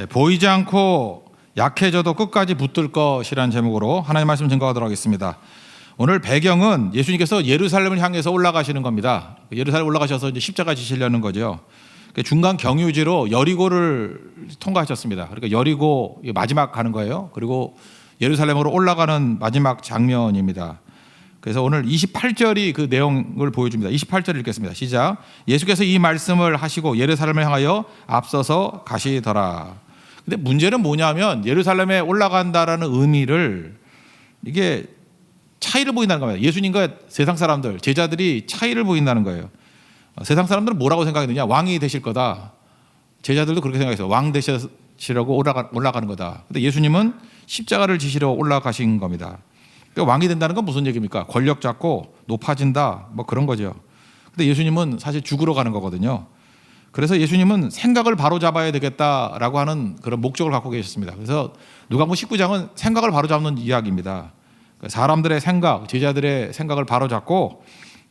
보이지 않고 약해져도 끝까지 붙들 것이라는 제목으로 하나님의 말씀 증거하도록 하겠습니다. 오늘 배경은 예수님께서 예루살렘을 향해서 올라가시는 겁니다. 예루살렘 올라가셔서 이제 십자가 지시려는 거죠. 중간 경유지로 여리고를 통과하셨습니다. 그러니까 여리고 마지막 가는 거예요. 그리고 예루살렘으로 올라가는 마지막 장면입니다. 그래서 오늘 28절이 그 내용을 보여줍니다. 28절 읽겠습니다. 시작. 예수께서 이 말씀을 하시고 예루살렘을 향하여 앞서서 가시더라. 근데 문제는 뭐냐면 예루살렘에 올라간다라는 의미를 이게 차이를 보인다는 겁니다. 예수님과 세상 사람들, 제자들이 차이를 보인다는 거예요. 세상 사람들은 뭐라고 생각했느냐? 왕이 되실 거다. 제자들도 그렇게 생각했어요. 왕 되시려고 올라가는 거다. 근데 예수님은 십자가를 지시러 올라가신 겁니다. 그러니까 왕이 된다는 건 무슨 얘기입니까? 권력 잡고 높아진다, 뭐 그런 거죠. 근데 예수님은 사실 죽으러 가는 거거든요. 그래서 예수님은 생각을 바로 잡아야 되겠다라고 하는 그런 목적을 갖고 계셨습니다. 그래서 누가복음 19장은 생각을 바로 잡는 이야기입니다. 사람들의 생각, 제자들의 생각을 바로 잡고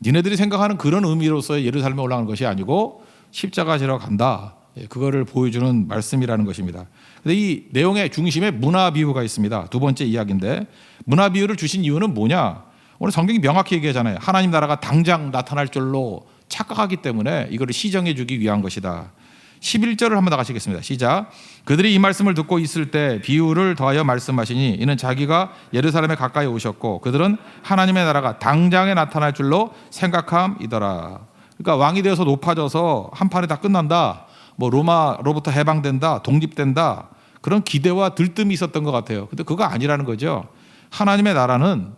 니네들이 생각하는 그런 의미로서의 예루살렘에 올라가는 것이 아니고 십자가 지러 간다. 그거를 보여주는 말씀이라는 것입니다. 근데 이 내용의 중심에 문화 비유가 있습니다. 두 번째 이야기인데 문화 비유를 주신 이유는 뭐냐? 오늘 성경이 명확히 얘기하잖아요. 하나님 나라가 당장 나타날 줄로 착각하기 때문에 이거를 시정해 주기 위한 것이다. 11절을 한번 더 가시겠습니다. 시작. 그들이 이 말씀을 듣고 있을 때 비유를 더하여 말씀하시니 이는 자기가 예루살렘에 가까이 오셨고 그들은 하나님의 나라가 당장에 나타날 줄로 생각함이더라. 그러니까 왕이 되어서 높아져서 한 판에 다 끝난다. 뭐 로마로부터 해방된다, 독립된다. 그런 기대와 들뜸이 있었던 것 같아요. 근데 그거 아니라는 거죠. 하나님의 나라는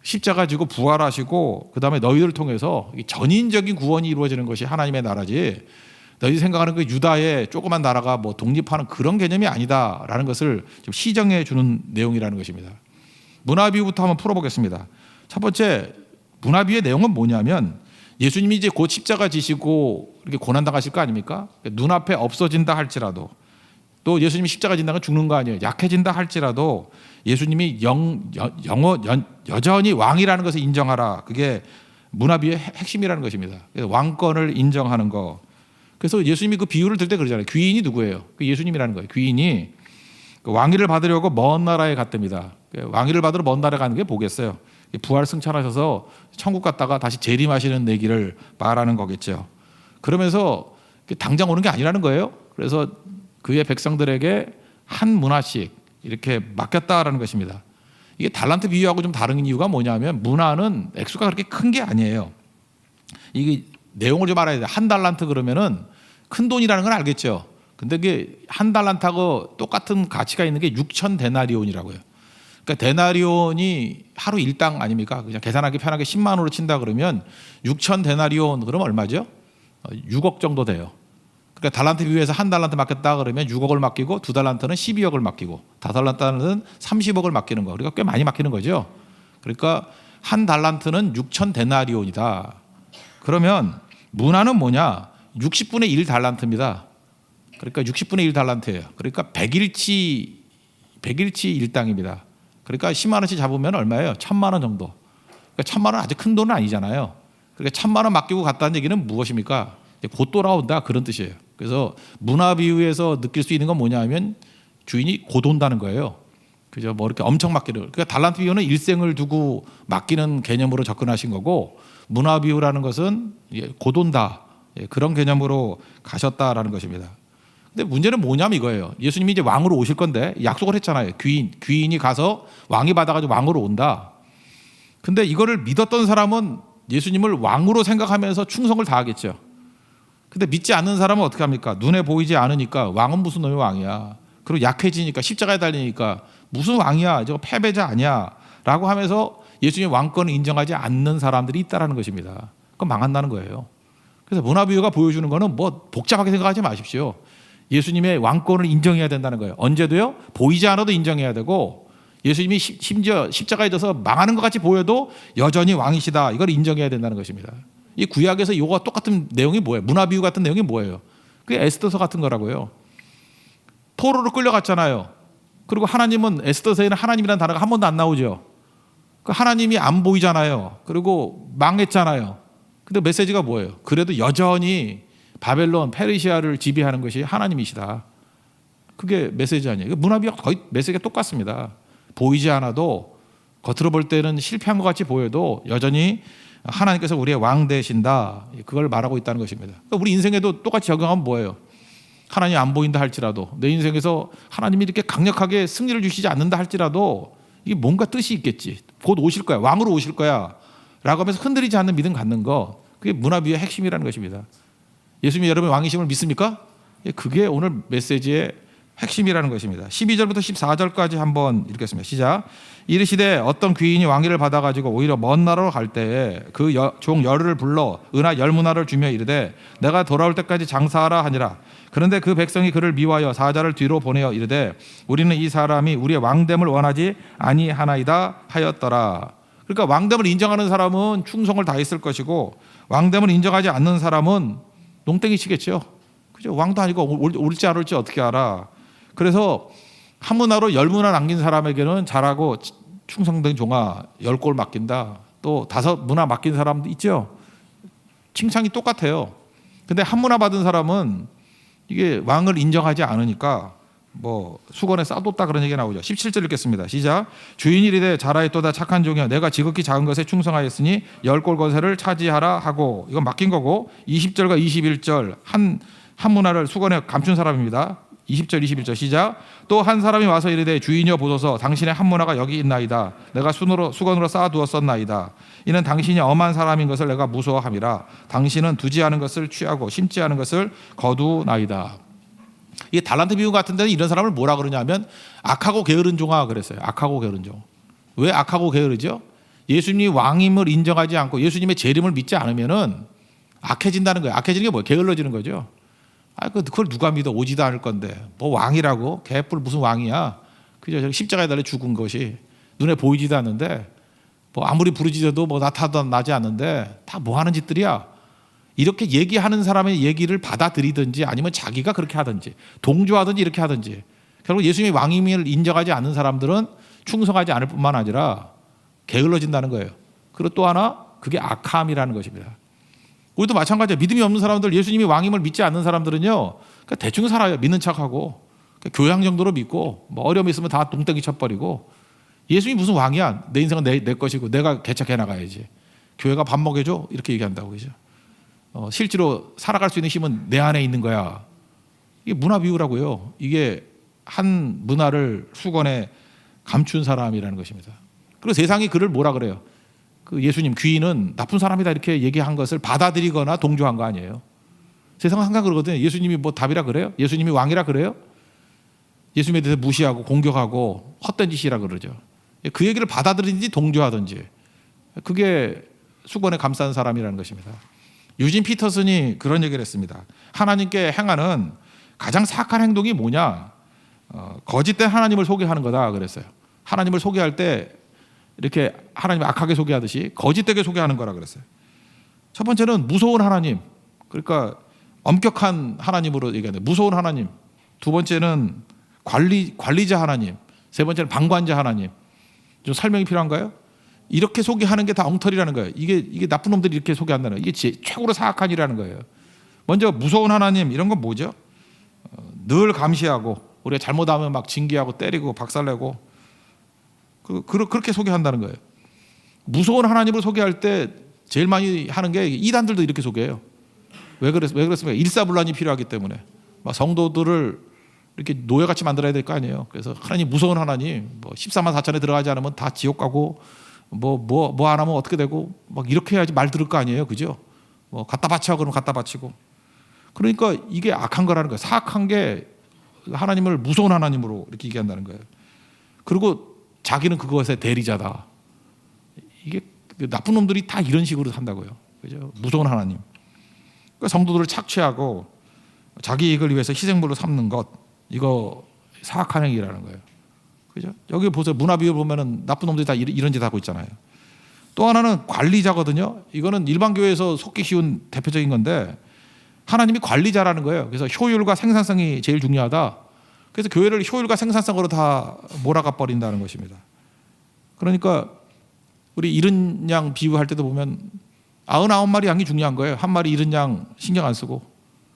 십자가 지고 부활하시고 그다음에 너희들을 통해서 전인적인 구원이 이루어지는 것이 하나님의 나라지. 너희들이 생각하는 그 유다의 조그만 나라가 뭐 독립하는 그런 개념이 아니다라는 것을 좀 시정해 주는 내용이라는 것입니다. 문화비유부터 한번 풀어보겠습니다. 첫 번째 문화비유의 내용은 뭐냐면 예수님이 이제 곧 십자가 지시고 이렇게 고난당하실 거 아닙니까? 눈앞에 없어진다 할지라도 또 예수님이 십자가 진다는 건 죽는 거 아니에요. 약해진다 할지라도 예수님이 여전히 왕이라는 것을 인정하라. 그게 문화비유의 핵심이라는 것입니다. 왕권을 인정하는 거. 그래서 예수님이 그 비유를 들 때 그러잖아요. 귀인이 누구예요? 그 예수님이라는 거예요. 귀인이 왕위를 받으려고 먼 나라에 갔답니다. 왕위를 받으러 먼 나라에 가는 게 뭐겠어요? 부활 승천하셔서 천국 갔다가 다시 재림하시는 얘기를 말하는 거겠죠. 그러면서 당장 오는 게 아니라는 거예요. 그래서 그의 백성들에게 한 문화씩 이렇게 맡겼다라는 것입니다. 이게 달란트 비유하고 좀 다른 이유가 뭐냐면 문화는 액수가 그렇게 큰 게 아니에요. 이게 내용을 좀 알아야 돼요. 한 달란트 그러면은 큰 돈이라는 건 알겠죠. 근데 그게 한 달란트하고 똑같은 가치가 있는 게 6천 데나리온이라고요. 그러니까 데나리온이 하루 일당 아닙니까? 그냥 계산하기 편하게 10만 원으로 친다 그러면 6천 데나리온 그러면 얼마죠? 6억 정도 돼요. 그러니까 달란트 비유에서 한 달란트 맡겼다 그러면 6억을 맡기고 두 달란트는 12억을 맡기고 다 달란트는 30억을 맡기는 거. 그러니까 꽤 많이 맡기는 거죠. 그러니까 한 달란트는 6천 데나리온이다. 그러면 문화는 뭐냐? 60분의 1 달란트입니다. 그러니까 60분의 1 달란트예요. 그러니까 100일치 일당입니다. 그러니까 10만 원씩 잡으면 얼마예요? 1,000만 원 정도. 그러니까 1,000만 원 아주 큰 돈은 아니잖아요. 그러니까 1,000만 원 맡기고 갔다는 얘기는 무엇입니까? 곧 돌아온다 그런 뜻이에요. 그래서 문화 비유에서 느낄 수 있는 건 뭐냐면 주인이 곧 온다는 거예요. 그죠? 뭐 이렇게 엄청 맡기는. 그러니까 달란트 비유는 일생을 두고 맡기는 개념으로 접근하신 거고 문화 비유라는 것은 곧 온다. 그런 개념으로 가셨다라는 것입니다. 근데 문제는 뭐냐면 이거예요. 예수님이 이제 왕으로 오실 건데 약속을 했잖아요. 귀인이 가서 왕이 받아가지고 왕으로 온다. 근데 이거를 믿었던 사람은 예수님을 왕으로 생각하면서 충성을 다하겠죠. 근데 믿지 않는 사람은 어떻게 합니까? 눈에 보이지 않으니까 왕은 무슨 놈의 왕이야. 그리고 약해지니까 십자가에 달리니까 무슨 왕이야. 저거 패배자 아니야. 라고 하면서 예수님의 왕권을 인정하지 않는 사람들이 있다는 것입니다. 그건 망한다는 거예요. 그래서 문화비유가 보여주는 거는 뭐 복잡하게 생각하지 마십시오. 예수님의 왕권을 인정해야 된다는 거예요. 언제도요? 보이지 않아도 인정해야 되고 예수님이 심지어 십자가에 져서 망하는 것 같이 보여도 여전히 왕이시다. 이걸 인정해야 된다는 것입니다. 이 구약에서 이거와 똑같은 내용이 뭐예요? 문화비유 같은 내용이 뭐예요? 그게 에스더서 같은 거라고요. 포로로 끌려갔잖아요. 그리고 하나님은 에스더서에는 하나님이라는 단어가 한 번도 안 나오죠. 하나님이 안 보이잖아요. 그리고 망했잖아요. 근데 메시지가 뭐예요? 그래도 여전히 바벨론, 페르시아를 지배하는 것이 하나님이시다. 그게 메시지 아니에요. 문화비유가 거의 메시지가 똑같습니다. 보이지 않아도 겉으로 볼 때는 실패한 것 같이 보여도 여전히 하나님께서 우리의 왕 되신다. 그걸 말하고 있다는 것입니다. 그러니까 우리 인생에도 똑같이 적용하면 뭐예요? 하나님 안 보인다 할지라도, 내 인생에서 하나님이 이렇게 강력하게 승리를 주시지 않는다 할지라도 이게 뭔가 뜻이 있겠지. 곧 오실 거야. 왕으로 오실 거야. 라고 하면서 흔들리지 않는 믿음 갖는 거, 그게 문화비유의 핵심이라는 것입니다. 예수님이 여러분의 왕이심을 믿습니까? 그게 오늘 메시지의 핵심이라는 것입니다. 12절부터 14절까지 한번 읽겠습니다. 시작. 이르시되 어떤 귀인이 왕위를 받아가지고 오히려 먼 나라로 갈 때에 그 종 열을 불러 은하 열문화를 주며 이르되 내가 돌아올 때까지 장사하라 하니라. 그런데 그 백성이 그를 미워하여 사자를 뒤로 보내어 이르되 우리는 이 사람이 우리의 왕됨을 원하지 아니하나이다 하였더라. 그러니까 왕됨을 인정하는 사람은 충성을 다했을 것이고 왕됨을 인정하지 않는 사람은 농땡이 치겠죠. 그죠? 왕도 아니고 올지 안 올지 어떻게 알아. 그래서 한 문화로 10문화 남긴 사람에게는 잘하고 충성된 종아 10골 맡긴다. 또 5문화 맡긴 사람도 있죠. 칭찬이 똑같아요. 근데 한 문화 받은 사람은 이게 왕을 인정하지 않으니까 뭐 수건에 싸뒀다 그런 얘기가 나오죠. 17절 읽겠습니다. 시작. 주인이 이르되 잘하였도다 착한 종이여 내가 지극히 작은 것에 충성하였으니 10골 거세를 차지하라 하고, 이건 맡긴 거고, 20절과 21절 한 문화를 수건에 감춘 사람입니다. 20절 21절 시작. 또 한 사람이 와서 이르되 주인이여 보소서 당신의 한 문화가 여기 있나이다. 내가 수건으로 쌓아두었었나이다. 이는 당신이 엄한 사람인 것을 내가 무서워함이라. 당신은 두지 않은 것을 취하고 심지 않은 것을 거두나이다. 이게 달란트 비유 같은 데는 이런 사람을 뭐라 그러냐면 악하고 게으른 종아 그랬어요. 악하고 게으른 종. 왜 악하고 게으르죠? 예수님이 왕임을 인정하지 않고 예수님의 재림을 믿지 않으면은 악해진다는 거예요. 악해지는 게 뭐예요? 게을러지는 거죠. 그걸 누가 믿어? 오지도 않을 건데 뭐 왕이라고? 개뿔 무슨 왕이야? 그죠? 십자가에 달려 죽은 것이 눈에 보이지도 않는데 뭐 아무리 부르짖어도 뭐 나타나지 않는데 다 뭐 하는 짓들이야? 이렇게 얘기하는 사람의 얘기를 받아들이든지 아니면 자기가 그렇게 하든지 동조하든지 이렇게 하든지, 결국 예수님의 왕임을 인정하지 않는 사람들은 충성하지 않을 뿐만 아니라 게을러진다는 거예요. 그리고 또 하나, 그게 악함이라는 것입니다. 우리도 마찬가지예요. 믿음이 없는 사람들, 예수님이 왕임을 믿지 않는 사람들은요, 그러니까 대충 살아요. 믿는 척하고 교양 정도로 믿고 뭐 어려움이 있으면 다 동땡이 쳐버리고, 예수님이 무슨 왕이야? 내 인생은 내 것이고 내가 개척해 나가야지. 교회가 밥 먹여줘? 이렇게 얘기한다고. 그죠? 실제로 살아갈 수 있는 힘은 내 안에 있는 거야. 이게 문화 비유라고요. 이게 한 문화를 수건에 감춘 사람이라는 것입니다. 그리고 세상이 그를 뭐라 그래요? 그 예수님 귀인은 나쁜 사람이다 이렇게 얘기한 것을 받아들이거나 동조한 거 아니에요. 세상은 항상 그러거든요. 예수님이 뭐 답이라 그래요? 예수님이 왕이라 그래요? 예수님에 대해서 무시하고 공격하고 헛된 짓이라 그러죠. 그 얘기를 받아들이든지 동조하든지, 그게 수건에 감싼 사람이라는 것입니다. 유진 피터슨이 그런 얘기를 했습니다. 하나님께 행하는 가장 사악한 행동이 뭐냐? 거짓된 하나님을 소개하는 거다 그랬어요. 하나님을 소개할 때 이렇게 하나님을 악하게 소개하듯이 거짓되게 소개하는 거라 그랬어요. 첫 번째는 무서운 하나님, 그러니까 엄격한 하나님으로 얘기하는데 무서운 하나님. 두 번째는 관리자 하나님. 세 번째는 방관자 하나님. 좀 설명이 필요한가요? 이렇게 소개하는 게 다 엉터리라는 거예요. 이게 나쁜 놈들이 이렇게 소개한다는 거예요. 이게 최고로 사악한 일이라는 거예요. 먼저 무서운 하나님, 이런 건 뭐죠? 늘 감시하고 우리가 잘못하면 막 징계하고 때리고 박살내고 그렇게 소개한다는 거예요. 무서운 하나님을 소개할 때 제일 많이 하는 게 이단들도 이렇게 소개해요. 왜 그렇습니까? 일사불란이 필요하기 때문에 막 성도들을 이렇게 노예같이 만들어야 될 거 아니에요. 그래서 하나님 무서운 하나님, 뭐 14만 4천에 들어가지 않으면 다 지옥 가고 뭐 안 하면 어떻게 되고 막 이렇게 해야지 말 들을 거 아니에요. 그죠? 뭐 갖다 바쳐 그러면 갖다 바치고. 그러니까 이게 악한 거라는 거예요. 사악한 게 하나님을 무서운 하나님으로 이렇게 얘기한다는 거예요. 그리고 자기는 그것의 대리자다. 이게 나쁜 놈들이 다 이런 식으로 산다고요. 그죠? 무서운 하나님. 그러니까 성도들을 착취하고 자기 이익을 위해서 희생물로 삼는 것, 이거 사악한 행위라는 거예요. 그죠? 여기 보세요. 문화 비유 보면은 나쁜 놈들이 다 이런 짓 하고 있잖아요. 또 하나는 관리자거든요. 이거는 일반 교회에서 속기 쉬운 대표적인 건데 하나님이 관리자라는 거예요. 그래서 효율과 생산성이 제일 중요하다. 그래서 교회를 효율과 생산성으로 다 몰아가 버린다는 것입니다. 그러니까 우리 잃은 양 비유할 때도 보면 99마리 양이 중요한 거예요. 한 마리 잃은 양 신경 안 쓰고.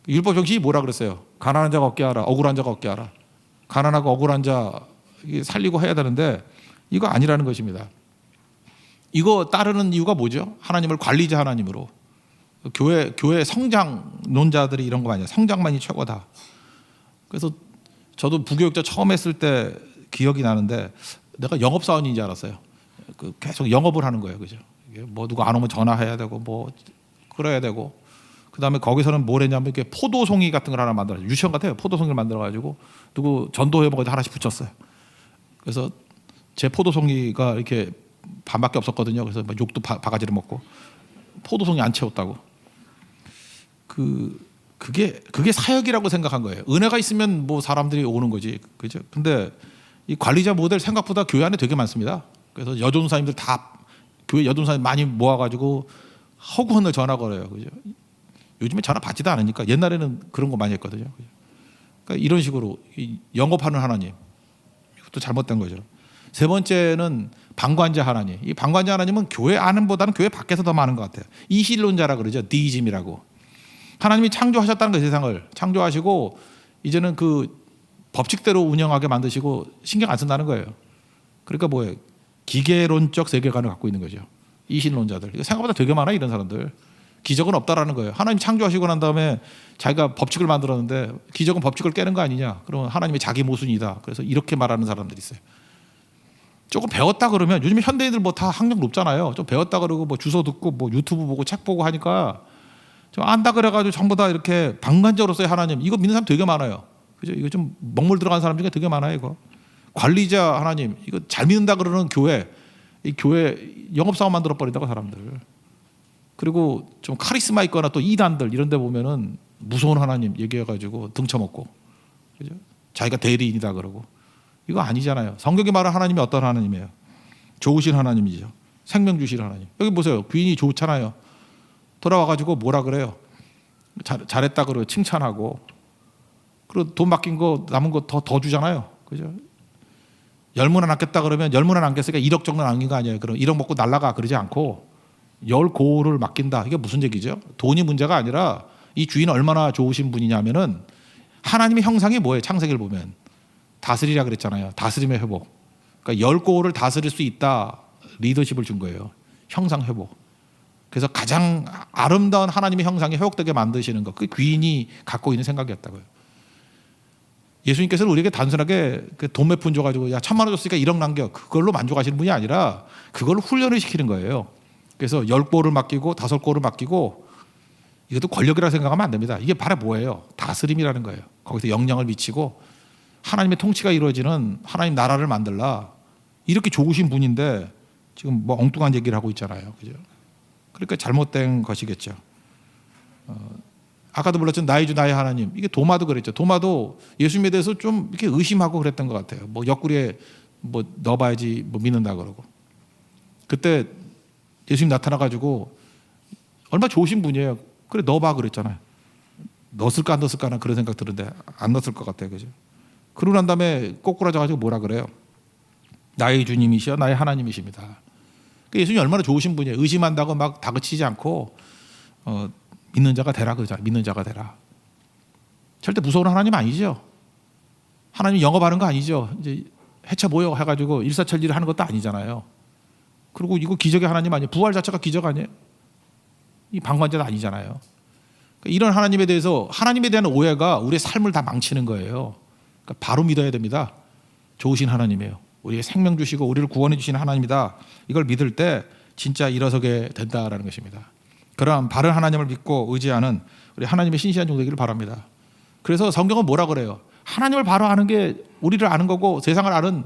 율법 정신이 뭐라 그랬어요? 가난한 자가 얻게 하라, 억울한 자가 얻게 하라. 가난하고 억울한 자 살리고 해야 되는데 이거 아니라는 것입니다. 이거 따르는 이유가 뭐죠? 하나님을 관리자 하나님으로. 교회 성장론자들이 이런 거 많이 해요. 성장만이 최고다. 그래서 저도 부교육자 처음 했을 때 기억이 나는데 내가 영업사원인 줄 알았어요. 계속 영업을 하는 거예요. 그죠? 뭐 누구 안 오면 전화해야 되고 뭐 그래야 되고 그다음에 거기서는 뭘 했냐면 이렇게 포도송이 같은 걸 하나 만들어요. 유치원 같아요. 포도송이를 만들어가지고 누구 전도회 먹어도 하나씩 붙였어요. 그래서 제 포도송이가 이렇게 반밖에 없었거든요. 그래서 막 욕도 바가지를 먹고 포도송이 안 채웠다고. 그게 사역이라고 생각한 거예요. 은혜가 있으면 뭐 사람들이 오는 거지, 그죠? 근데 이 관리자 모델 생각보다 교회 안에 되게 많습니다. 그래서 여전사님들 다 교회 여전사님 많이 모아가지고 허구헌을 전화 걸어요, 그죠? 요즘에 전화 받지도 않으니까 옛날에는 그런 거 많이 했거든요. 그러니까 이런 식으로 영업하는 하나님, 이것도 잘못된 거죠. 세 번째는 방관자 하나님. 이 방관자 하나님은 교회 안보다는 교회 밖에서 더 많은 것 같아요. 이신론자라 그러죠. 디이즘이라고. 하나님이 창조하셨다는 거예요. 세상을 창조하시고 이제는 그 법칙대로 운영하게 만드시고 신경 안 쓴다는 거예요. 그러니까 뭐예요? 기계론적 세계관을 갖고 있는 거죠. 이신론자들. 이거 생각보다 되게 많아요. 이런 사람들. 기적은 없다라는 거예요. 하나님 창조하시고 난 다음에 자기가 법칙을 만들었는데 기적은 법칙을 깨는 거 아니냐. 그러면 하나님이 자기 모순이다. 그래서 이렇게 말하는 사람들이 있어요. 조금 배웠다 그러면 요즘 현대인들 뭐 다 학력 높잖아요. 좀 배웠다 그러고 뭐 주소 듣고 뭐 유튜브 보고 책 보고 하니까 좀 안다 그래가지고 전부 다 이렇게 방관자로서의 하나님 이거 믿는 사람 되게 많아요. 그죠? 이거 좀 먹물 들어간 사람 중에 되게 많아요. 이거 관리자 하나님 이거 잘 믿는다 그러는 교회 이 교회 영업사원 만들어 버린다고 사람들. 그리고 좀 카리스마 있거나 또 이단들 이런 데 보면은 무서운 하나님 얘기해가지고 등쳐먹고 그죠? 자기가 대리인이다 그러고 이거 아니잖아요. 성경이 말하는 하나님이 어떤 하나님이에요? 좋으신 하나님이죠. 생명 주실 하나님. 여기 보세요. 귀인이 좋잖아요. 돌아와가지고 뭐라 그래요? 잘했다 그러고 칭찬하고 그리고 돈 맡긴 거 남은 거 더 주잖아요. 그죠? 10문 남겠다 그러면 10문 남겼으니까 1억 정도 남긴 거 아니에요. 그럼 1억 먹고 날라가 그러지 않고 10고를 맡긴다. 이게 무슨 얘기죠? 돈이 문제가 아니라 이 주인 얼마나 좋으신 분이냐면은 하나님의 형상이 뭐예요? 창세기를 보면 다스리라 그랬잖아요. 다스림의 회복. 그러니까 10고를 다스릴 수 있다. 리더십을 준 거예요. 형상 회복. 그래서 가장 아름다운 하나님의 형상이 회복되게 만드시는 것. 그 귀인이 갖고 있는 생각이었다고요. 예수님께서는 우리에게 단순하게 돈 몇 푼 줘가지고 야 1,000만 원 줬으니까 1억 남겨. 그걸로 만족하시는 분이 아니라 그걸로 훈련을 시키는 거예요. 그래서 10고를 맡기고 5고를 맡기고 이것도 권력이라고 생각하면 안 됩니다. 이게 바로 뭐예요? 다스림이라는 거예요. 거기서 영향을 미치고 하나님의 통치가 이루어지는 하나님 나라를 만들라. 이렇게 좋으신 분인데 지금 뭐 엉뚱한 얘기를 하고 있잖아요. 그죠? 그러니까 잘못된 것이겠죠. 아까도 불렀던 나의 주 나의 하나님. 이게 도마도 그랬죠. 도마도 예수님에 대해서 좀 이렇게 의심하고 그랬던 것 같아요. 뭐 옆구리에 뭐 넣어봐야지 뭐 믿는다 그러고. 그때 예수님 나타나가지고 얼마나 좋으신 분이에요. 그래 넣어봐 그랬잖아요. 넣었을까 안 넣었을까 하는 그런 생각 드는데 안 넣었을 것 같아요. 그죠? 그러고 난 다음에 꼬꾸라져가지고 뭐라 그래요? 나의 주님이시여 나의 하나님이십니다. 예수님이 얼마나 좋으신 분이에요. 의심한다고 막 다그치지 않고 믿는 자가 되라 그러잖아요. 믿는 자가 되라. 절대 무서운 하나님 아니죠. 하나님 영업하는 거 아니죠. 이제 해쳐 모여 해가지고 일사천리를 하는 것도 아니잖아요. 그리고 이거 기적의 하나님 아니에요. 부활 자체가 기적 아니에요. 이 방관자도 아니잖아요. 이런 하나님에 대해서 하나님에 대한 오해가 우리의 삶을 다 망치는 거예요. 그러니까 바로 믿어야 됩니다. 좋으신 하나님이에요. 우리의 생명 주시고 우리를 구원해 주시는 하나님이다. 이걸 믿을 때 진짜 일어서게 된다라는 것입니다. 그런 바른 하나님을 믿고 의지하는 우리 하나님의 신실한 종 되기를 바랍니다. 그래서 성경은 뭐라 그래요? 하나님을 바로 아는 게 우리를 아는 거고 세상을 아는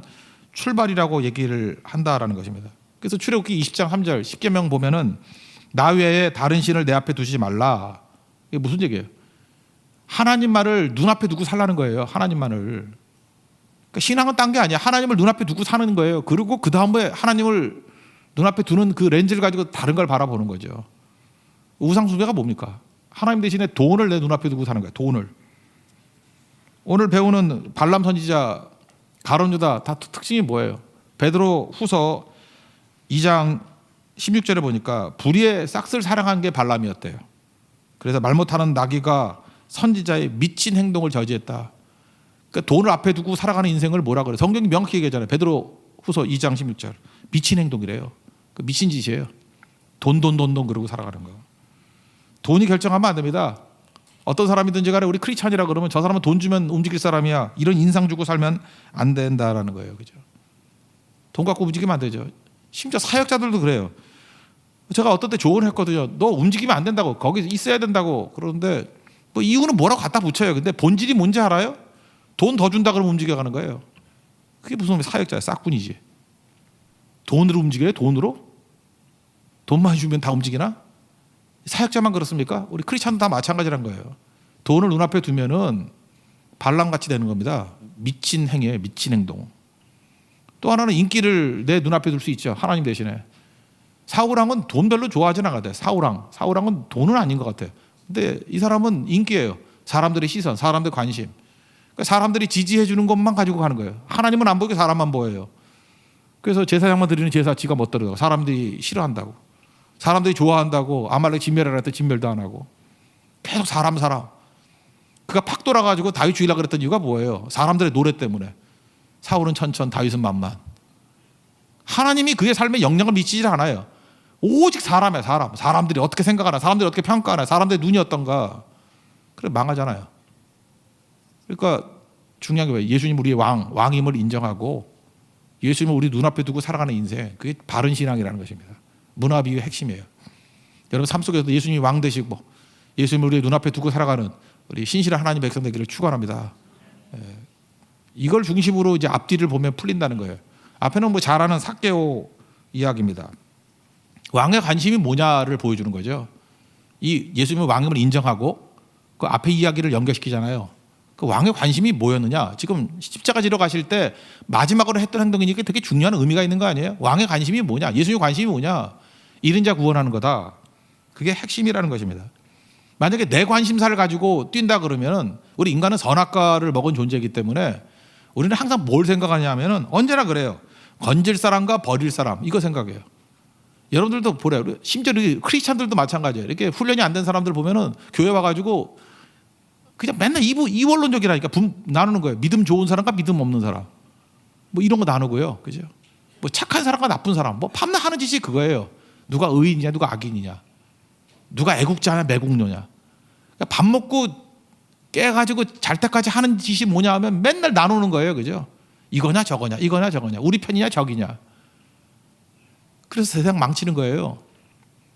출발이라고 얘기를 한다라는 것입니다. 그래서 출애굽기 20장 3절 10계명 보면은 나 외에 다른 신을 내 앞에 두시지 말라. 이게 무슨 얘기예요? 하나님만을 눈앞에 두고 살라는 거예요. 하나님만을. 그러니까 신앙은 딴 게 아니야. 하나님을 눈앞에 두고 사는 거예요. 그리고 그 다음에 하나님을 눈앞에 두는 그 렌즈를 가지고 다른 걸 바라보는 거죠. 우상숭배가 뭡니까? 하나님 대신에 돈을 내 눈앞에 두고 사는 거예요. 돈을. 오늘 배우는 발람 선지자, 가룟 유다 다 특징이 뭐예요? 베드로 후서 2장 16절에 보니까 불의의 싹을 사랑한 게 발람이었대요. 그래서 말 못하는 나귀가 선지자의 미친 행동을 저지했다. 그러니까 돈을 앞에 두고 살아가는 인생을 뭐라 그래? 성경이 명확히 얘기하잖아요. 베드로후서 2장 16절. 미친 행동이래요. 그 미친 짓이에요. 돈 그러고 살아가는 거. 돈이 결정하면 안 됩니다. 어떤 사람이든지 간에 우리 크리스찬이라 그러면 저 사람은 돈 주면 움직일 사람이야. 이런 인상 주고 살면 안 된다라는 거예요. 그죠? 돈 갖고 움직이면 안 되죠. 심지어 사역자들도 그래요. 제가 어떤 때 조언을 했거든요. 너 움직이면 안 된다고. 거기 있어야 된다고. 그러는데 뭐 이유는 뭐라고 갖다 붙여요. 근데 본질이 뭔지 알아요? 돈 더 준다 그러면 움직여가는 거예요. 그게 무슨 사역자야. 싹군이지. 돈으로 움직여요? 돈으로? 돈 많이 주면 다 움직이나? 사역자만 그렇습니까? 우리 크리스찬도 다 마찬가지란 거예요. 돈을 눈앞에 두면은 발랑같이 되는 겁니다. 미친 행위예요. 미친 행동. 또 하나는 인기를 내 눈앞에 둘 수 있죠. 하나님 대신에. 사울왕은 돈 별로 좋아하진 않거든요. 사울왕은 돈은 아닌 것 같아요. 근데 이 사람은 인기예요. 사람들의 시선, 사람들의 관심. 그러니까 사람들이 지지해 주는 것만 가지고 가는 거예요. 하나님은 안 보이고 사람만 보여요. 그래서 제사장만 드리는 제사 지가 멋대로 사람들이 싫어한다고. 사람들이 좋아한다고 아말렉 진멸하라 했더니 진멸도 안 하고. 계속 사람. 그가 팍 돌아가지고 다윗 죽이려고 그랬던 이유가 뭐예요? 사람들의 노래 때문에. 사울은 천천, 다윗은 만만. 하나님이 그의 삶에 영향을 미치지 않아요. 오직 사람이야, 사람. 사람들이 어떻게 생각하나, 사람들이 어떻게 평가하나, 사람들의 눈이 어떤가. 그래 망하잖아요. 그러니까 중요한 게 뭐예요? 예수님 우리의 왕임을 인정하고 예수님을 우리 눈앞에 두고 살아가는 인생. 그게 바른 신앙이라는 것입니다. 문화비유의 핵심이에요. 여러분 삶 속에서도 예수님이 왕 되시고 예수님을 우리 눈앞에 두고 살아가는 우리 신실한 하나님 백성 되기를 축원합니다. 이걸 중심으로 이제 앞뒤를 보면 풀린다는 거예요. 앞에는 뭐 잘 아는 삭개오 이야기입니다. 왕의 관심이 뭐냐를 보여주는 거죠. 이 예수님의 왕임을 인정하고 그 앞에 이야기를 연결시키잖아요. 그 왕의 관심이 뭐였느냐? 지금 십자가 지러 가실 때 마지막으로 했던 행동이니까 되게 중요한 의미가 있는 거 아니에요? 왕의 관심이 뭐냐? 예수님의 관심이 뭐냐? 잃은 자 구원하는 거다. 그게 핵심이라는 것입니다. 만약에 내 관심사를 가지고 뛴다 그러면은 우리 인간은 선악과를 먹은 존재이기 때문에 우리는 항상 뭘 생각하냐면은 언제나 그래요. 건질 사람과 버릴 사람 이거 생각해요. 여러분들도 보래요. 심지어 크리스찬들도 마찬가지예요. 이렇게 훈련이 안 된 사람들 보면은 교회 와가지고 그냥 맨날 이원론적이라니까 나누는 거예요. 믿음 좋은 사람과 믿음 없는 사람. 뭐 이런 거 나누고요. 그죠? 뭐 착한 사람과 나쁜 사람. 뭐 밤낮 하는 짓이 그거예요. 누가 의인이냐, 누가 악인이냐. 누가 애국자냐, 매국노냐. 그러니까 밥 먹고 깨가지고 잘 때까지 하는 짓이 뭐냐 하면 맨날 나누는 거예요. 그죠? 이거냐, 저거냐, 이거냐, 저거냐. 우리 편이냐, 적이냐. 그래서 세상 망치는 거예요.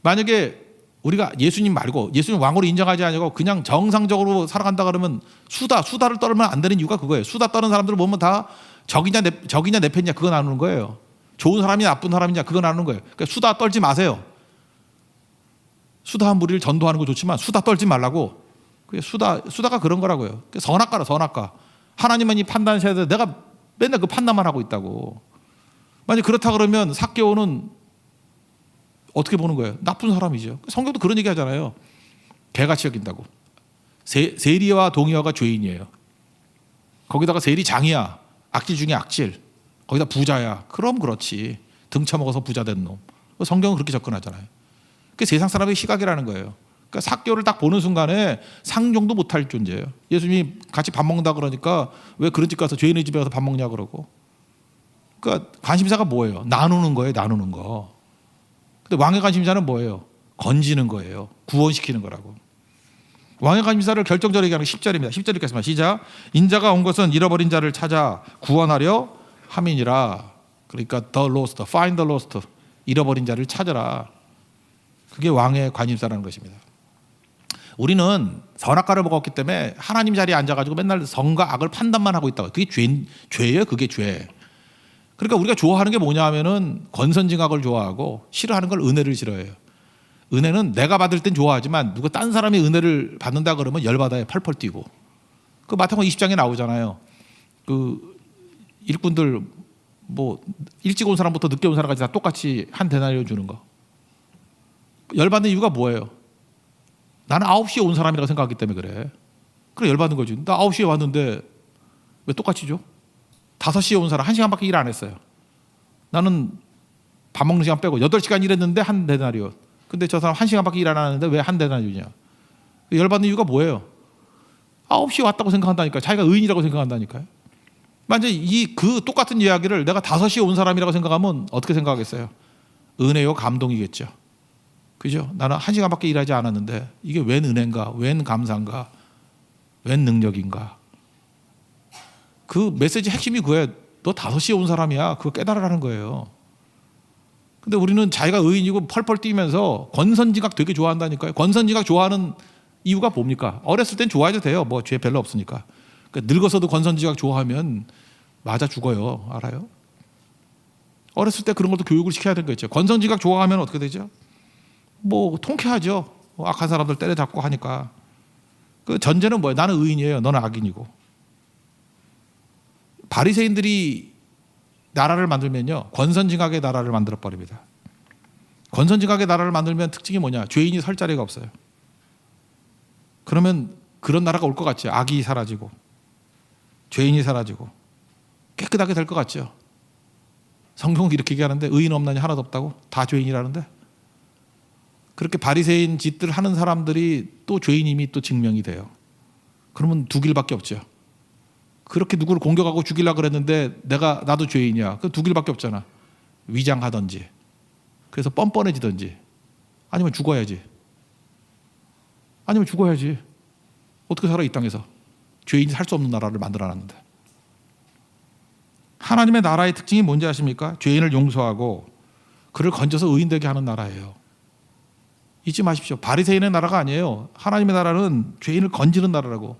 만약에 우리가 예수님 말고 예수님 왕으로 인정하지 않고 그냥 정상적으로 살아간다 그러면 수다를 떨면 안 되는 이유가 그거예요. 수다 떠는 사람들을 보면 다 적이냐 내 편이냐 그거 나누는 거예요. 좋은 사람이냐 나쁜 사람이냐 그거 나누는 거예요. 그러니까 수다 떨지 마세요. 수다한 무리를 전도하는 거 좋지만 수다 떨지 말라고. 수다가 그런 거라고요. 선악과. 하나님만이 판단하셔야 돼. 내가 맨날 그 판단만 하고 있다고. 만약 그렇다 그러면 삭개오는 어떻게 보는 거예요? 나쁜 사람이죠. 성경도 그런 얘기 하잖아요. 개같이 여긴다고. 세리와 동의어가 죄인이에요. 거기다가 세리 장이야. 악질 중에 악질. 거기다 부자야. 그럼 그렇지. 등쳐먹어서 부자 된 놈. 성경은 그렇게 접근하잖아요. 그게 세상 사람의 시각이라는 거예요. 그러니까 삭개오를 딱 보는 순간에 상종도 못할 존재예요. 예수님이 같이 밥 먹는다 그러니까 왜 그런 집 가서 죄인의 집에 가서 밥 먹냐 그러고. 그러니까 관심사가 뭐예요? 나누는 거예요. 나누는 거. 근데 왕의 관심사는 뭐예요? 건지는 거예요. 구원시키는 거라고. 왕의 관심사를 결정적으로 얘기하는 10절입니다. 10절 읽겠습니다. 시작. 인자가 온 것은 잃어버린 자를 찾아 구원하려 함이니라. 그러니까 the lost, find the lost. 잃어버린 자를 찾아라. 그게 왕의 관심사라는 것입니다. 우리는 선악과를 먹었기 때문에 하나님 자리에 앉아가지고 맨날 선과 악을 판단만 하고 있다고. 그게 죄예요. 그게 죄. 그러니까 우리가 좋아하는 게 뭐냐 하면은 권선징악을 좋아하고 싫어하는 걸 은혜를 싫어해요. 은혜는 내가 받을 땐 좋아하지만 누가 딴 사람이 은혜를 받는다 그러면 열받아요. 펄펄 뛰고. 그 마태복음 20장에 나오잖아요. 그 일꾼들 뭐 일찍 온 사람부터 늦게 온 사람까지 다 똑같이 한 데나리온 주는 거. 열받는 이유가 뭐예요? 나는 9시에 온 사람이라고 생각하기 때문에 그래. 그래 열받는 거지. 나 9시에 왔는데 왜 똑같이 줘? 5시에 온 사람 1시간밖에 일 안 했어요. 나는 밥 먹는 시간 빼고 8시간 일했는데 한 데나리온. 근데 저 사람 1시간밖에 일 안 하는데 왜 한 데나리온이냐? 열받는 이유가 뭐예요? 9시에 왔다고 생각한다니까요. 자기가 의인이라고 생각한다니까요. 만약에 그 똑같은 이야기를 내가 5시에 온 사람이라고 생각하면 어떻게 생각하겠어요? 은혜요, 감동이겠죠. 그죠? 나는 1시간밖에 일하지 않았는데 이게 웬 은혜인가, 웬 감사인가, 웬 능력인가. 그 메시지 핵심이 그거예요. 너 5시에 온 사람이야. 그거 깨달으라는 거예요. 근데 우리는 자기가 의인이고 펄펄 뛰면서 권선징악 되게 좋아한다니까요. 권선징악 좋아하는 이유가 뭡니까? 어렸을 땐 좋아해도 돼요. 뭐 죄 별로 없으니까. 그러니까 늙어서도 권선징악 좋아하면 맞아 죽어요. 알아요? 어렸을 때 그런 것도 교육을 시켜야 되는 거죠. 권선징악 좋아하면 어떻게 되죠? 뭐 통쾌하죠. 악한 사람들 때려잡고 하니까. 그 전제는 뭐예요? 나는 의인이에요. 너는 악인이고. 바리새인들이 나라를 만들면요, 권선징악의 나라를 만들어 버립니다. 권선징악의 나라를 만들면 특징이 뭐냐? 죄인이 설 자리가 없어요. 그러면 그런 나라가 올 것 같죠. 악이 사라지고 죄인이 사라지고 깨끗하게 될 것 같죠. 성경은 이렇게 얘기하는데 의인 없나니 하나도 없다고? 다 죄인이라는데? 그렇게 바리새인 짓들 하는 사람들이 또 죄인임이 또 증명이 돼요. 그러면 두 길밖에 없죠. 그렇게 누구를 공격하고 죽이려고 그랬는데 나도 죄인이야. 그 두 길밖에 없잖아. 위장하든지, 그래서 뻔뻔해지든지, 아니면 죽어야지. 어떻게 살아, 이 땅에서? 죄인이 살 수 없는 나라를 만들어놨는데. 하나님의 나라의 특징이 뭔지 아십니까? 죄인을 용서하고 그를 건져서 의인 되게 하는 나라예요. 잊지 마십시오. 바리새인의 나라가 아니에요. 하나님의 나라는 죄인을 건지는 나라라고.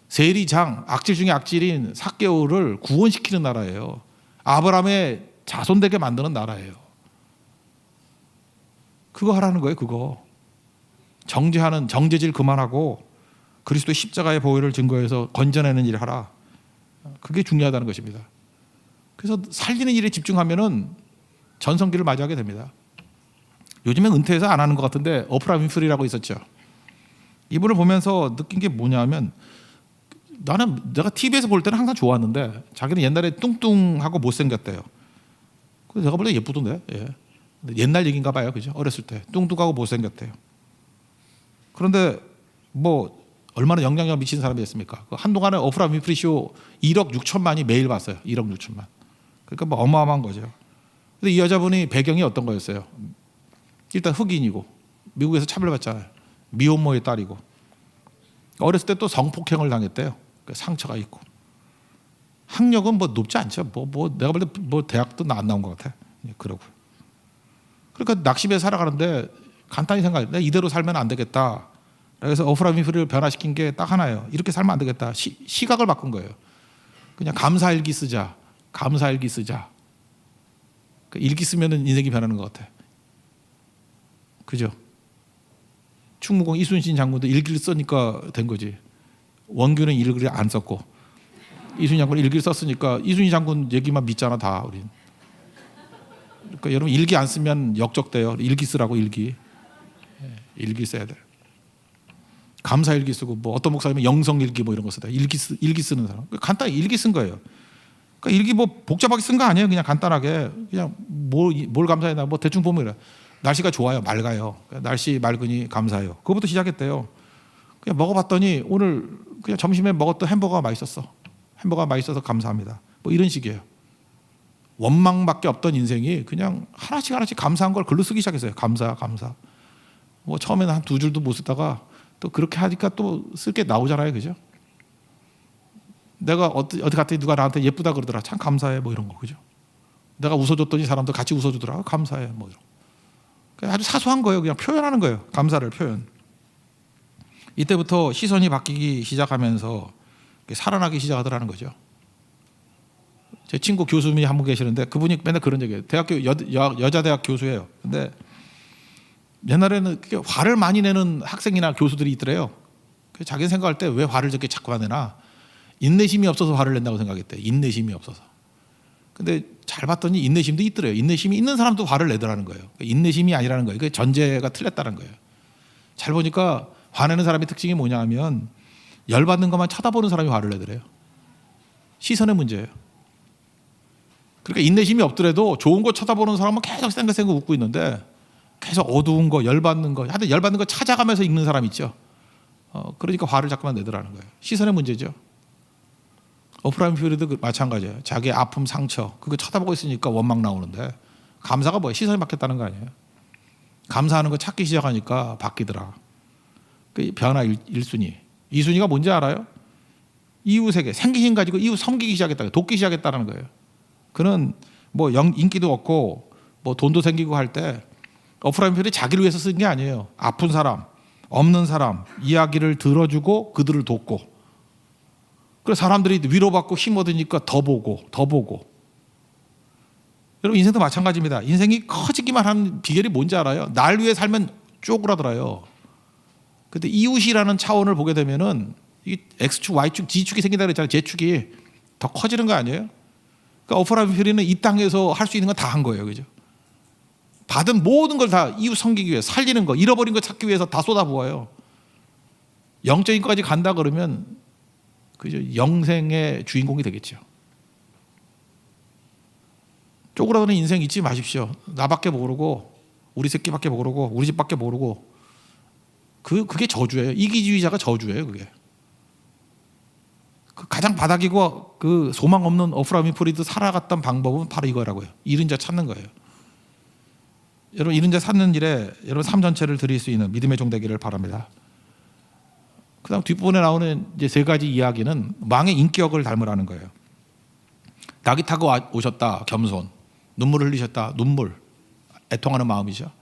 세리장, 악질 중에 악질인 삭개오를 구원시키는 나라예요. 아브라함의 자손 되게 만드는 나라예요. 그거 하라는 거예요. 그거. 정죄질 그만하고 그리스도의 십자가의 보혈을 증거해서 건져내는 일을 하라. 그게 중요하다는 것입니다. 그래서 살리는 일에 집중하면은 전성기를 맞이하게 됩니다. 요즘엔 은퇴해서 안 하는 것 같은데 오프라 윈프리라고 있었죠. 이분을 보면서 느낀 게 뭐냐면, 내가 TV에서 볼 때는 항상 좋았는데 자기는 옛날에 뚱뚱하고 못생겼대요. 그래서 내가 볼 때 예쁘던데. 예. 옛날 얘기인가 봐요. 그죠? 어렸을 때 뚱뚱하고 못생겼대요. 그런데 뭐 얼마나 영향력 미치는 사람이었습니까? 한동안에 오프라 윈프리 쇼 1억 6천만이 매일 봤어요. 1억 6천만. 그러니까 뭐 어마어마한 거죠. 근데 이 여자분이 배경이 어떤 거였어요? 일단 흑인이고 미국에서 차별받잖아요. 미혼모의 딸이고 어렸을 때 또 성폭행을 당했대요. 상처가 있고 학력은 뭐 높지 않죠. 내가 볼 때 뭐 대학도 안 나온 것 같아. 그러고 그러니까 낙심해 살아가는데 간단히 생각해. 내가 이대로 살면 안 되겠다. 그래서 오프라 윈프리를 변화시킨 게 딱 하나예요. 이렇게 살면 안 되겠다. 시각을 바꾼 거예요. 그냥 감사일기 쓰자. 일기 쓰면은 인생이 변하는 것 같아. 그죠? 충무공 이순신 장군도 일기를 쓰니까 된 거지. 원균은 일기를 안 썼고 이순신 장군은 일기를 썼으니까 이순신 장군 얘기만 믿잖아 다 우린. 그러니까 여러분 일기 안 쓰면 역적돼요. 일기 쓰라고 일기 써야 돼. 감사일기 쓰고 뭐 어떤 목사님은 영성일기 뭐 이런 거 쓰다. 일기 쓰는 사람. 간단히 일기 쓴 거예요. 그러니까 일기 뭐 복잡하게 쓴 거 아니에요. 그냥 간단하게 그냥 뭘 감사해나 뭐 대충 보면 이래. 날씨가 좋아요. 맑아요. 날씨 맑으니 감사해요. 그거부터 시작했대요. 그냥 먹어봤더니 오늘 그냥 점심에 먹었던 햄버거가 맛있었어. 햄버거가 맛있어서 감사합니다. 뭐 이런 식이에요. 원망밖에 없던 인생이 그냥 하나씩 감사한 걸 글로 쓰기 시작했어요. 감사. 뭐 처음에는 한 2줄도 못 쓰다가 또 그렇게 하니까 또 쓸 게 나오잖아요. 그죠? 내가 어디 갔더니 누가 나한테 예쁘다 그러더라. 참 감사해. 뭐 이런 거. 그죠? 내가 웃어줬더니 사람도 같이 웃어주더라. 감사해. 뭐 이런 거. 아주 사소한 거예요. 그냥 표현하는 거예요. 감사를 표현. 이때부터 시선이 바뀌기 시작하면서 살아나기 시작하더라는 거죠. 제 친구 교수님이 한 분 계시는데 그분이 맨날 그런 얘기해요. 대학교 여자대학 교수예요. 근데 옛날에는 화를 많이 내는 학생이나 교수들이 있더래요. 자기는 생각할 때 왜 화를 저렇게 자꾸 내나, 인내심이 없어서 화를 낸다고 생각했대. 인내심이 없어서. 근데 잘 봤더니 인내심도 있더래요. 인내심이 있는 사람도 화를 내더라는 거예요. 인내심이 아니라는 거예요. 그 전제가 틀렸다는 거예요. 잘 보니까 화내는 사람의 특징이 뭐냐 하면 열받는 것만 쳐다보는 사람이 화를 내더래요. 시선의 문제예요. 그러니까 인내심이 없더라도 좋은 거 쳐다보는 사람은 계속 생각 웃고 있는데 계속 어두운 거, 열받는 거, 하여튼 열받는 거 찾아가면서 읽는 사람 있죠. 그러니까 화를 자꾸만 내더라는 거예요. 시선의 문제죠. 오프라 윈프리도 마찬가지예요. 자기 아픔, 상처 그거 쳐다보고 있으니까 원망 나오는데 감사가 뭐예요? 시선이 바뀌었다는 거 아니에요? 감사하는 거 찾기 시작하니까 바뀌더라. 그 변화 1순위. 2순위가 뭔지 알아요? 이웃에게 생기심 가지고 이웃 섬기기 시작했다. 돕기 시작했다는 거예요. 그는 뭐 인기도 없고 뭐 돈도 생기고 할 때 오프라 윈프리 자기를 위해서 쓴 게 아니에요. 아픈 사람, 없는 사람 이야기를 들어주고 그들을 돕고, 그래서 사람들이 위로받고 힘 얻으니까 더 보고 더 보고. 여러분 인생도 마찬가지입니다. 인생이 커지기만 하는 비결이 뭔지 알아요? 날 위해 살면 쪼그라들어요. 근데 이웃이라는 차원을 보게 되면은 이 X축, Y축, Z축이 생긴다 그랬잖아요. Z축이 더 커지는 거 아니에요? 그러니까 오프라 윈프리는 이 땅에서 할 수 있는 건 다 한 거예요. 그죠? 받은 모든 걸 다 이웃 섬기기 위해, 살리는 거, 잃어버린 거 찾기 위해서 다 쏟아부어요. 영적인 것까지 간다 그러면 그죠? 영생의 주인공이 되겠죠. 쪼그라드는 인생 잊지 마십시오. 나밖에 모르고 우리 새끼밖에 모르고 우리 집밖에 모르고 그게 저주예요. 이기주의자가 저주예요. 그게 그 가장 바닥이고 그 소망 없는 오프라 윈프리도 살아갔던 방법은 바로 이거라고요. 잃은 자 찾는 거예요. 여러분 잃은 자 찾는 일에 여러분 삶 전체를 드릴 수 있는 믿음의 종 되기를 바랍니다. 그다음 뒷부분에 나오는 이제 세 가지 이야기는 왕의 인격을 닮으라는 거예요. 낙이 타고 오셨다, 겸손. 눈물을 흘리셨다, 눈물. 애통하는 마음이죠.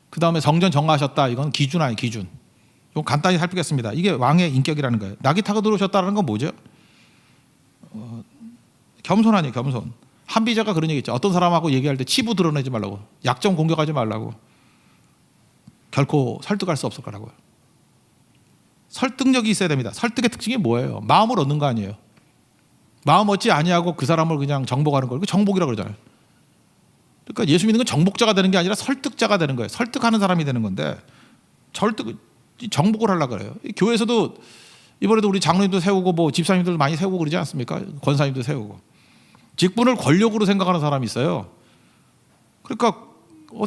그 다음에 성전 정화하셨다, 이건 기준 아니에요, 기준. 좀 간단히 살피겠습니다. 이게 왕의 인격이라는 거예요. 낙이 타고 들어오셨다는 건 뭐죠? 겸손 아니에요, 겸손. 한비자가 그런 얘기 있죠. 어떤 사람하고 얘기할 때 치부 드러내지 말라고, 약점 공격하지 말라고. 결코 설득할 수 없을 거라고요. 설득력이 있어야 됩니다. 설득의 특징이 뭐예요? 마음을 얻는 거 아니에요. 마음 얻지 아니하고 그 사람을 그냥 정복하는 거, 정복이라고 그러잖아요. 그러니까 예수 믿는 건 정복자가 되는 게 아니라 설득자가 되는 거예요. 설득하는 사람이 되는 건데 정복을 하려고 그래요. 교회에서도 이번에도 우리 장로님도 세우고 뭐 집사님들 많이 세우고 그러지 않습니까? 권사님도 세우고. 직분을 권력으로 생각하는 사람이 있어요. 그러니까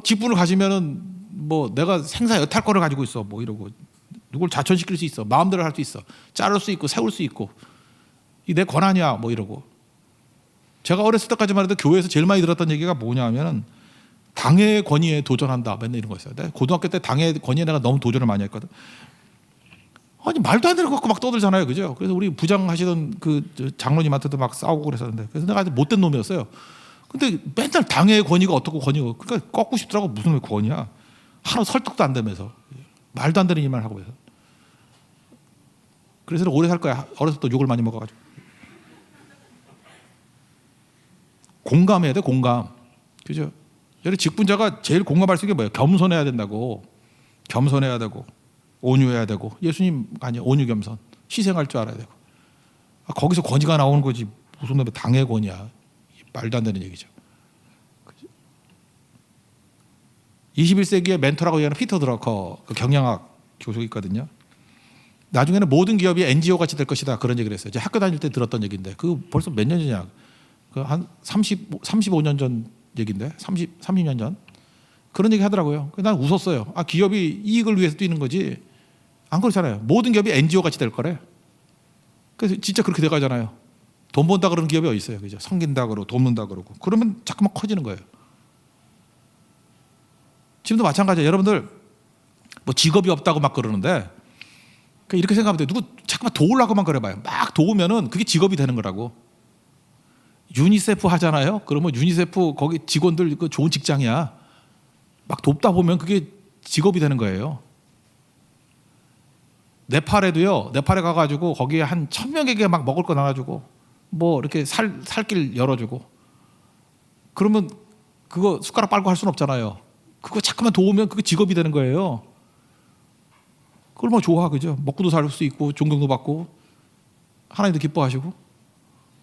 직분을 가지면은 뭐 내가 생사 여탈권을 가지고 있어 뭐 이러고, 누굴 자천시킬 수 있어, 마음대로 할 수 있어, 자를 수 있고 세울 수 있고, 이 내 권한이야 뭐 이러고. 제가 어렸을 때까지만 해도 교회에서 제일 많이 들었던 얘기가 뭐냐면은 당의 권위에 도전한다, 맨날 이런 거였어요. 내가 고등학교 때 당의 권위에 내가 너무 도전을 많이 했거든. 아니 말도 안 되는 거 갖고 막 떠들잖아요, 그죠? 그래서 우리 부장하시던 그 장로님한테도 막 싸우고 그랬었는데, 그래서 내가 아주 못된 놈이었어요. 근데 맨날 당의 권위가 어떻고 권위가, 그러니까 꺾고 싶더라고. 무슨 권위야? 하나 설득도 안 되면서 말도 안 되는 일만 하고 해서. 그래서 오래 살 거야. 어렸을 때 욕을 많이 먹어가지고. 공감해야 돼, 공감. 그죠? 여기 직분자가 제일 공감할 수 있는 게 뭐예요? 겸손해야 된다고. 겸손해야 되고 온유해야 되고. 예수님 아니야, 온유 겸손. 희생할 줄 알아야 되고. 거기서 권위가 나오는 거지. 무슨 놈의 당의 권위야. 말도 안 되는 얘기죠. 21세기의 멘토라고 얘기하는 피터 드러커, 그 경영학 교수가 있거든요. 나중에는 모든 기업이 NGO 같이 될 것이다, 그런 얘기를 했어요. 제가 학교 다닐 때 들었던 얘기인데 그 벌써 몇 년 전이야. 그 한 35년 전 얘기인데 30년 전 그런 얘기 하더라고요. 난 웃었어요. 기업이 이익을 위해서 뛰는 거지 안 그렇잖아요. 모든 기업이 NGO 같이 될 거래. 그래서 진짜 그렇게 돼가잖아요. 돈 번다 그러는 기업이 어디 있어요, 그죠? 섬긴다 그러고 돕는다 그러고. 그러면 자꾸만 커지는 거예요. 지금도 마찬가지예요. 여러분들 뭐 직업이 없다고 막 그러는데 이렇게 생각하면 돼요. 누구 자꾸만 도우려고만 그래봐요. 막 도우면은 그게 직업이 되는 거라고. 유니세프 하잖아요. 그러면 유니세프 거기 직원들 그 좋은 직장이야. 막 돕다 보면 그게 직업이 되는 거예요. 네팔에도요. 네팔에 가가지고 거기에 한 1000명에게 막 먹을 거 나눠주고 뭐 이렇게 살 길 열어주고. 그러면 그거 숟가락 빨고 할 수는 없잖아요. 그거 자꾸만 도우면 그게 직업이 되는 거예요. 그걸 뭐 좋아, 그죠? 먹고도 살 수 있고 존경도 받고 하나님도 기뻐하시고.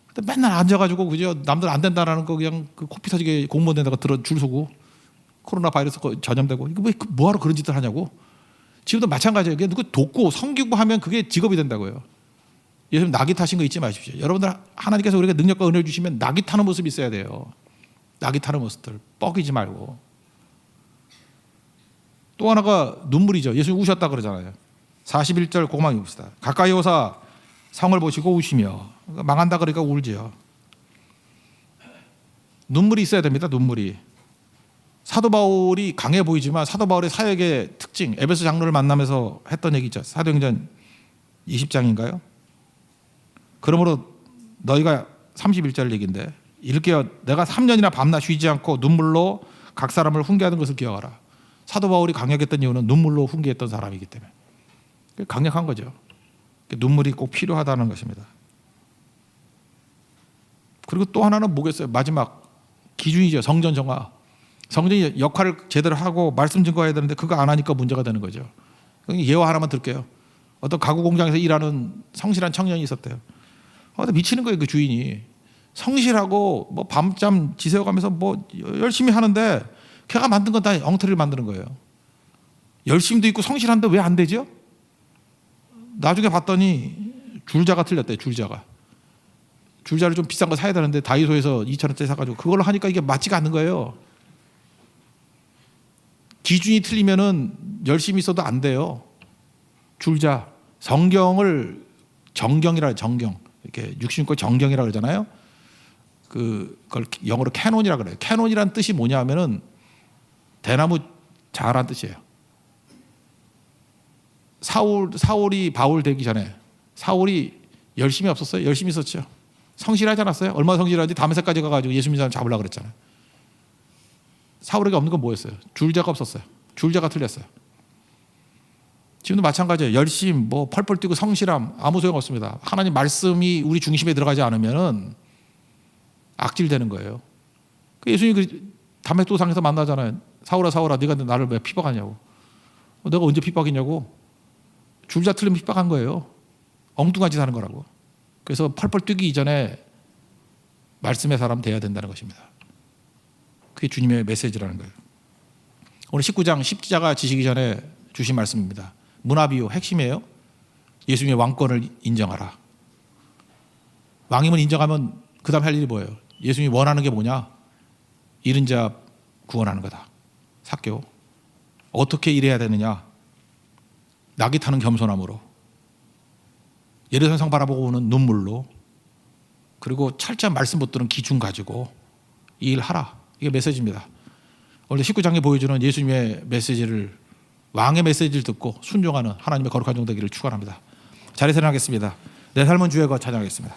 근데 맨날 앉아가지고 그죠? 남들 안 된다라는 거 그냥 그 코피 터지게 공무원 된다가 줄 서고 코로나 바이러스 전염되고 이거 뭐하러 그런 짓을 하냐고. 지금도 마찬가지예요. 누구 돕고 섬기고 하면 그게 직업이 된다고요. 예수님 낙이 타신 거 잊지 마십시오. 여러분들 하나님께서 우리가 능력과 은혜를 주시면 낙이 타는 모습이 있어야 돼요. 낙이 타는 모습들 뻐기지 말고. 또 하나가 눈물이죠. 예수님 우셨다 그러잖아요. 41절 고만 봅시다. 가까이 오사 성을 보시고 우시며, 망한다 그러니까 울지요. 눈물이 있어야 됩니다. 눈물이. 사도 바울이 강해 보이지만 사도 바울의 사역의 특징, 에베소 장로를 만나면서 했던 얘기 있죠. 사도행전 20장인가요? 그러므로 너희가 31절 얘기인데, 이렇게 내가 3년이나 밤낮 쉬지 않고 눈물로 각 사람을 훈계하는 것을 기억하라. 사도 바울이 강력했던 이유는 눈물로 훈계했던 사람이기 때문에 강력한 거죠. 눈물이 꼭 필요하다는 것입니다. 그리고 또 하나는 뭐겠어요? 마지막 기준이죠. 성전 정화. 성전이 역할을 제대로 하고 말씀 증거해야 되는데 그거 안 하니까 문제가 되는 거죠. 예화 하나만 들게요. 어떤 가구 공장에서 일하는 성실한 청년이 있었대요. 미치는 거예요. 그 주인이 성실하고 뭐 밤잠 지새워가면서 뭐 열심히 하는데 걔가 만든 건 다 엉터리를 만드는 거예요. 열심도 있고 성실한데 왜 안 되죠? 나중에 봤더니 줄자가 틀렸대요. 줄자를 좀 비싼 거 사야 되는데 다이소에서 2,000원짜리 사가지고 그걸로 하니까 이게 맞지가 않는 거예요. 기준이 틀리면은 열심히 있어도 안 돼요. 줄자. 성경을 정경이라 해요. 정경. 이렇게 66권 정경이라 그러잖아요. 그걸 영어로 캐논이라 그래요. 캐논이란 뜻이 뭐냐 하면은 대나무 자란 뜻이에요. 사울이 바울 되기 전에 사울이 열심히 없었어요? 열심히 있었죠. 성실하지 않았어요? 얼마나 성실하지? 다메섹까지 가가지고 예수 믿는 사람 잡으려고 그랬잖아요. 사울에게 없는 건 뭐였어요? 줄자가 없었어요. 줄자가 틀렸어요. 지금도 마찬가지예요. 열심, 뭐 펄펄 뛰고 성실함 아무 소용 없습니다. 하나님 말씀이 우리 중심에 들어가지 않으면은 악질되는 거예요. 예수님이 담메섹도상에서 만나잖아요. 사울아 사울아 네가 나를 왜 핍박하냐고. 내가 언제 핍박했냐고. 줄자 틀리면 핍박한 거예요. 엉뚱한 짓 하는 거라고. 그래서 펄펄 뛰기 이전에 말씀의 사람 돼야 된다는 것입니다. 그게 주님의 메시지라는 거예요. 오늘 19장 십자가 지시기 전에 주신 말씀입니다. 문화비유 핵심이에요. 예수님의 왕권을 인정하라. 왕임을 인정하면 그 다음 할 일이 뭐예요? 예수님이 원하는 게 뭐냐? 잃은 자 구원하는 거다. 삭개오. 어떻게 일해야 되느냐? 낙이 타는 겸손함으로, 예루살렘 바라보고 오는 눈물로, 그리고 철저한 말씀 붙드는 기준 가지고 이 일 하라. 이게 메시지입니다. 오늘 19장에 보여주는 예수님의 메시지를, 왕의 메시지를 듣고 순종하는 하나님의 거룩한 종 되기를 축원합니다. 자리에서 일어나겠습니다. 내 삶은 주의 것 찬양하겠습니다.